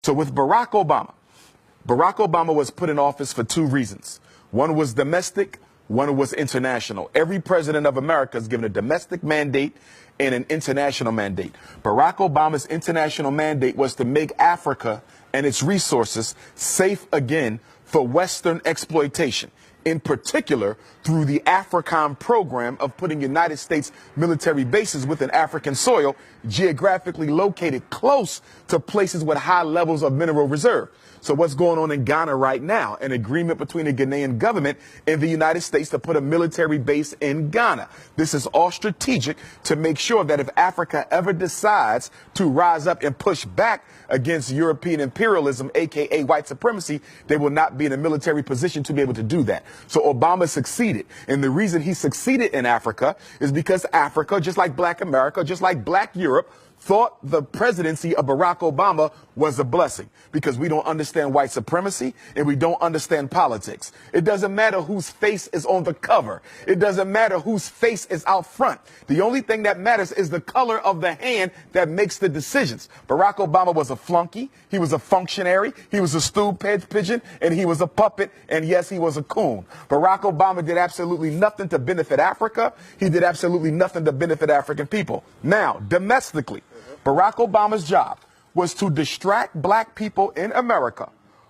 So with Barack Obama was put in office for two reasons. One was domestic, one was international. Every president of America is given a domestic mandate and an international mandate. Barack Obama's international mandate was to make Africa and its resources safe again for Western exploitation, in particular through the AFRICOM program of putting United States military bases within African soil, geographically located close to places with high levels of mineral reserve. So what's going on in Ghana right now? An agreement between the Ghanaian government and the United States to put a military base in Ghana. This is all strategic to make sure that if Africa ever decides to rise up and push back against European imperialism, aka white supremacy, they will not be in a military position to be able to do that. So Obama succeeded. And the reason he succeeded in Africa is because Africa, just like Black America, just like Black Europe, thought the presidency of Barack Obama was a blessing because we don't understand white supremacy and we don't understand politics. It doesn't matter whose face is on the cover. It doesn't matter whose face is out front. The only thing that matters is the color of the hand that makes the decisions. Barack Obama was a flunky. He was a functionary. He was a stool pigeon, and he was a puppet. And yes, he was a coon. Barack Obama did absolutely nothing to benefit Africa. He did absolutely nothing to benefit African people. Now, domestically, Barack Obama's job was to distract Black people in America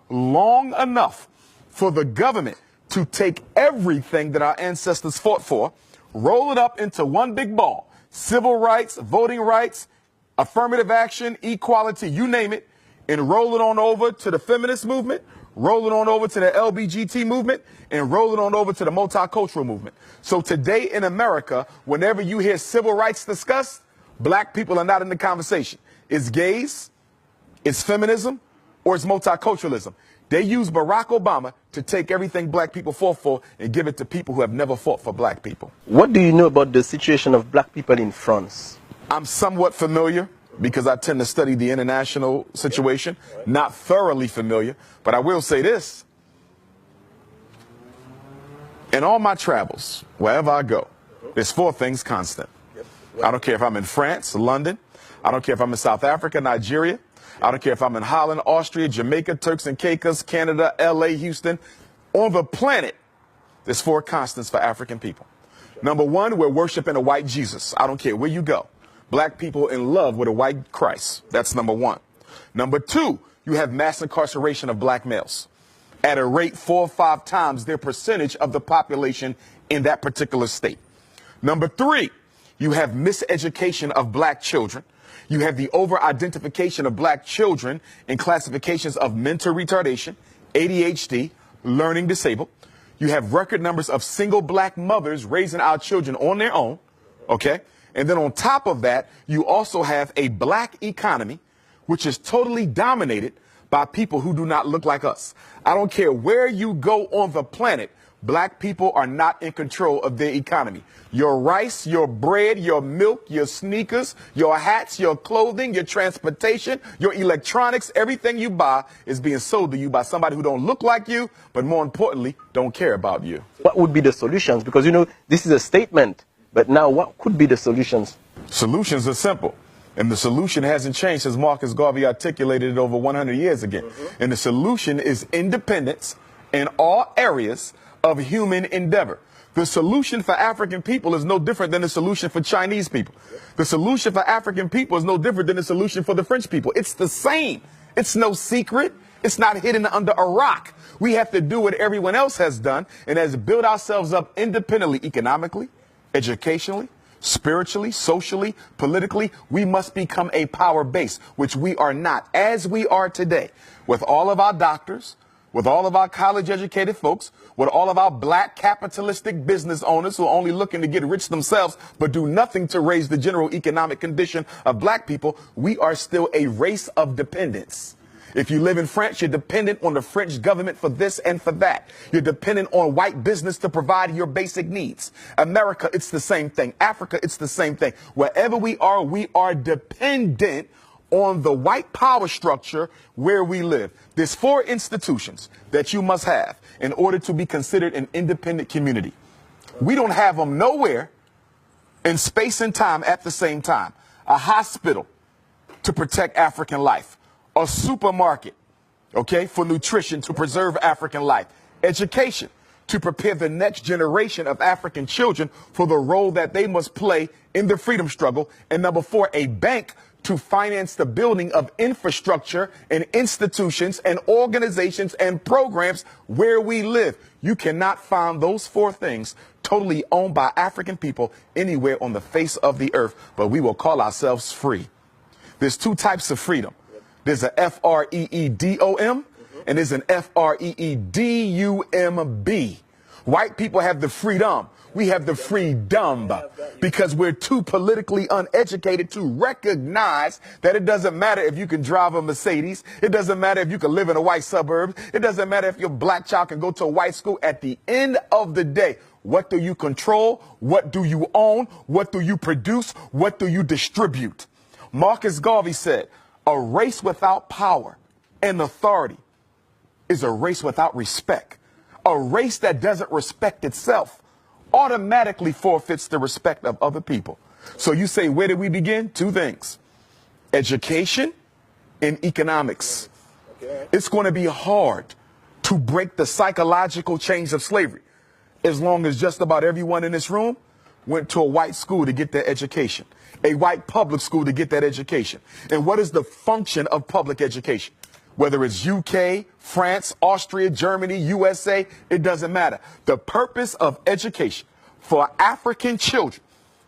long enough for the government to take everything that our ancestors fought for, roll it up into one big ball: civil rights, voting rights, affirmative action, equality, you name it, and roll it on over to the feminist movement, roll it on over to the LBGT movement, and roll it on over to the multicultural movement. So today in America, whenever you hear civil rights discussed, Black people are not in the conversation. It's gays, it's feminism, or it's multiculturalism. They use Barack Obama to take everything Black people fought for and give it to people who have never fought for Black people. What do you know about the situation of Black people in France? I'm somewhat familiar because I tend to study the international situation. Not thoroughly familiar, but I will say this. In all my travels, wherever I go, there's four things constant. I don't care if I'm in France, London. I don't care if I'm in South Africa, Nigeria. I don't care if I'm in Holland, Austria, Jamaica, Turks and Caicos, Canada, LA, Houston. On the planet, there's four constants for African people. Number one, we're worshiping a white Jesus. I don't care where you go. Black people in love with a white Christ. That's number one. Number two, you have mass incarceration of Black males at a rate 4 or 5 times their percentage of the population in that particular state. Number three, you have miseducation of Black children. You have the over-identification of Black children in classifications of mental retardation, ADHD, learning disabled. You have record numbers of single Black mothers raising our children on their own, okay? And then on top of that, you also have a Black economy, which is totally dominated by people who do not look like us. I don't care where you go on the planet, Black people are not in control of their economy. Your rice, your bread, your milk, your sneakers, your hats, your clothing, your transportation, your electronics, everything you buy is being sold to you by somebody who don't look like you, but more importantly, don't care about you. What would be the solutions? Because, you know, this is a statement, but now what could be the solutions? Solutions are simple. And the solution hasn't changed since Marcus Garvey articulated it over 100 years ago. And the solution is independence in all areas of human endeavor. The solution for African people is no different than the solution for Chinese people. The solution for African people is no different than the solution for the French people. It's the same. It's no secret. It's not hidden under a rock. We have to do what everyone else has done, and as build ourselves up independently, economically, educationally, spiritually, socially, politically. We must become a power base, which we are not, as we are today, with all of our doctors, with all of our college-educated folks, with all of our Black capitalistic business owners who are only looking to get rich themselves but do nothing to raise the general economic condition of Black people. We are still a race of dependence. If you live in France, you're dependent on the French government for this and for that. You're dependent on white business to provide your basic needs. America, it's the same thing. Africa, it's the same thing. Wherever we are dependent on the white power structure where we live. There's 4 institutions that you must have in order to be considered an independent community. We don't have them nowhere in space and time at the same time. A hospital to protect African life. a supermarket, okay, for nutrition to preserve African life, education to prepare the next generation of African children for the role that they must play in the freedom struggle, and number 4, a bank to finance the building of infrastructure and institutions and organizations and programs where we live. You cannot find those 4 things totally owned by African people anywhere on the face of the earth, but we will call ourselves free. There's 2 types of freedom. There's a freedom and there's an freedumb. White people have the freedom. We have the freedom because we're too politically uneducated to recognize that it doesn't matter if you can drive a Mercedes. It doesn't matter if you can live in a white suburb. It doesn't matter if your black child can go to a white school. At the end of the day, what do you control? What do you own? What do you produce? What do you distribute? Marcus Garvey said, a race without power and authority is a race without respect. A race that doesn't respect itself automatically forfeits the respect of other people. So you say, where did we begin? 2 things, education and economics. It's going to be hard to break the psychological chains of slavery as long as just about everyone in this room went to a white school to get their education, a white public school to get that education. And what is the function of public education? Whether it's UK, France, Austria, Germany, USA, it doesn't matter. The purpose of education for African children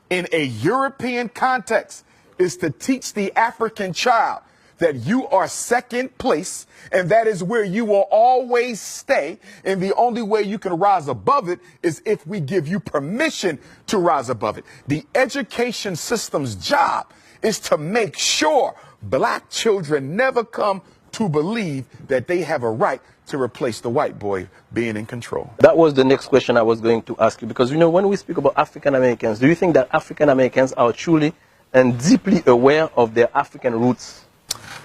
in a European context is to teach the African child that you are second place, and that is where you will always stay. And the only way you can rise above it is if we give you permission to rise above it. The education system's job is to make sure black children never come to believe that they have a right to replace the white boy being in control. That was the next question I was going to ask you, because, you know, when we speak about African Americans, do you think that African Americans are truly and deeply aware of their African roots?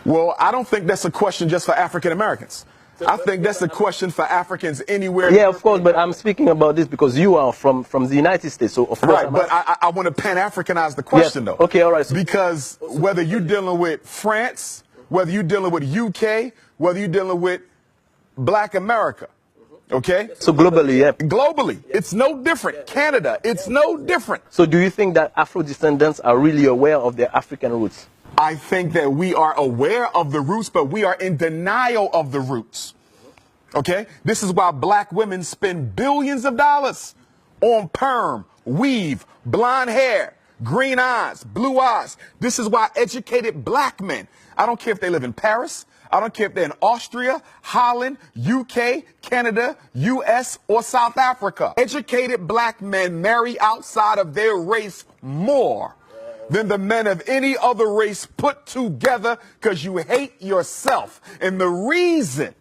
Well, I don't think that's a question just for African Americans. I think that's a question for Africans anywhere. Yeah, of course, but I'm speaking about this because you are from the United States, so of course. Right, but I want to Pan-Africanize the question, though. Okay, all right. So because whether you're dealing with France, whether you're dealing with UK, whether you're dealing with Black America, okay? So globally, yeah. Globally, it's no different. Canada, it's no different. So do you think that Afro-descendants are really aware of their African roots? I think that we are aware of the roots, but we are in denial of the roots, okay? This is why black women spend billions of dollars on perm, weave, blonde hair, green eyes, blue eyes. This is why educated black men, I don't care if they live in Paris, I don't care if they're in Austria, Holland, UK, Canada, US, or South Africa. Educated black men marry outside of their race more than the men of any other race put together because you hate yourself. And the reason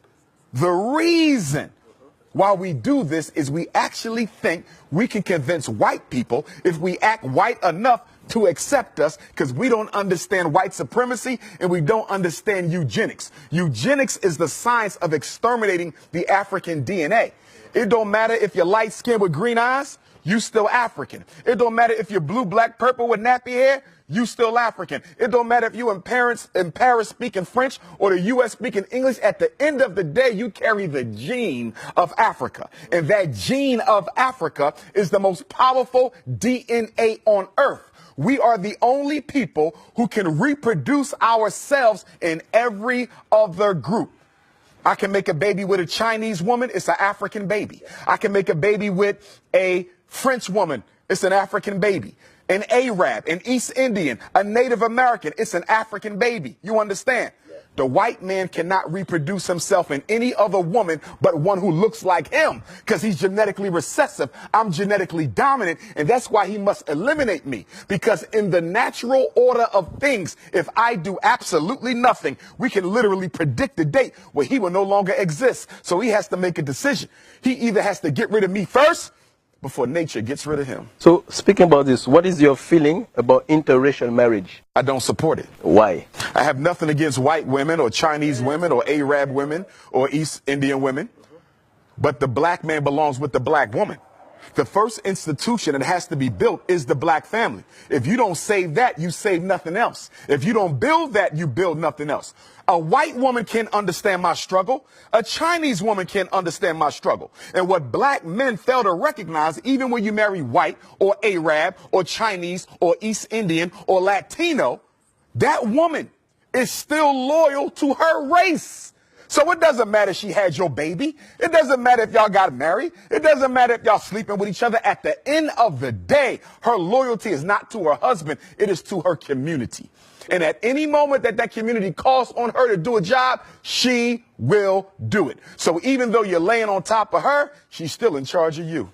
why we do this is we actually think we can convince white people if we act white enough to accept us, because we don't understand white supremacy and we don't understand eugenics. Eugenics is the science of exterminating the African DNA. It don't matter if you're light skinned with green eyes, you still African. It don't matter if you're blue, black, purple with nappy hair, you still African. It don't matter if you in Paris speaking French or the US speaking English. At the end of the day, you carry the gene of Africa. And that gene of Africa is the most powerful DNA on earth. We are the only people who can reproduce ourselves in every other group. I can make a baby with a Chinese woman, it's an African baby. I can make a baby with a French woman, it's an African baby. An Arab, an East Indian, a Native American, it's an African baby. You understand? The white man cannot reproduce himself in any other woman but one who looks like him, because he's genetically recessive. I'm genetically dominant, and that's why he must eliminate me. Because in the natural order of things, if I do absolutely nothing, we can literally predict the date where he will no longer exist. So he has to make a decision. He either has to get rid of me first before nature gets rid of him. So speaking about this, what is your feeling about interracial marriage? I don't support it. Why? I have nothing against white women or Chinese women or Arab women or East Indian women, but the black man belongs with the black woman. The first institution that has to be built is the black family. If you don't save that, you save nothing else. If you don't build that, you build nothing else. A white woman can't understand my struggle. A Chinese woman can't understand my struggle. And what black men fail to recognize, even when you marry white or Arab or Chinese or East Indian or Latino, that woman is still loyal to her race. So it doesn't matter if she had your baby. It doesn't matter if y'all got married. It doesn't matter if y'all sleeping with each other. At the end of the day, her loyalty is not to her husband. It is to her community. And at any moment that that community calls on her to do a job, she will do it. So even though you're laying on top of her, she's still in charge of you.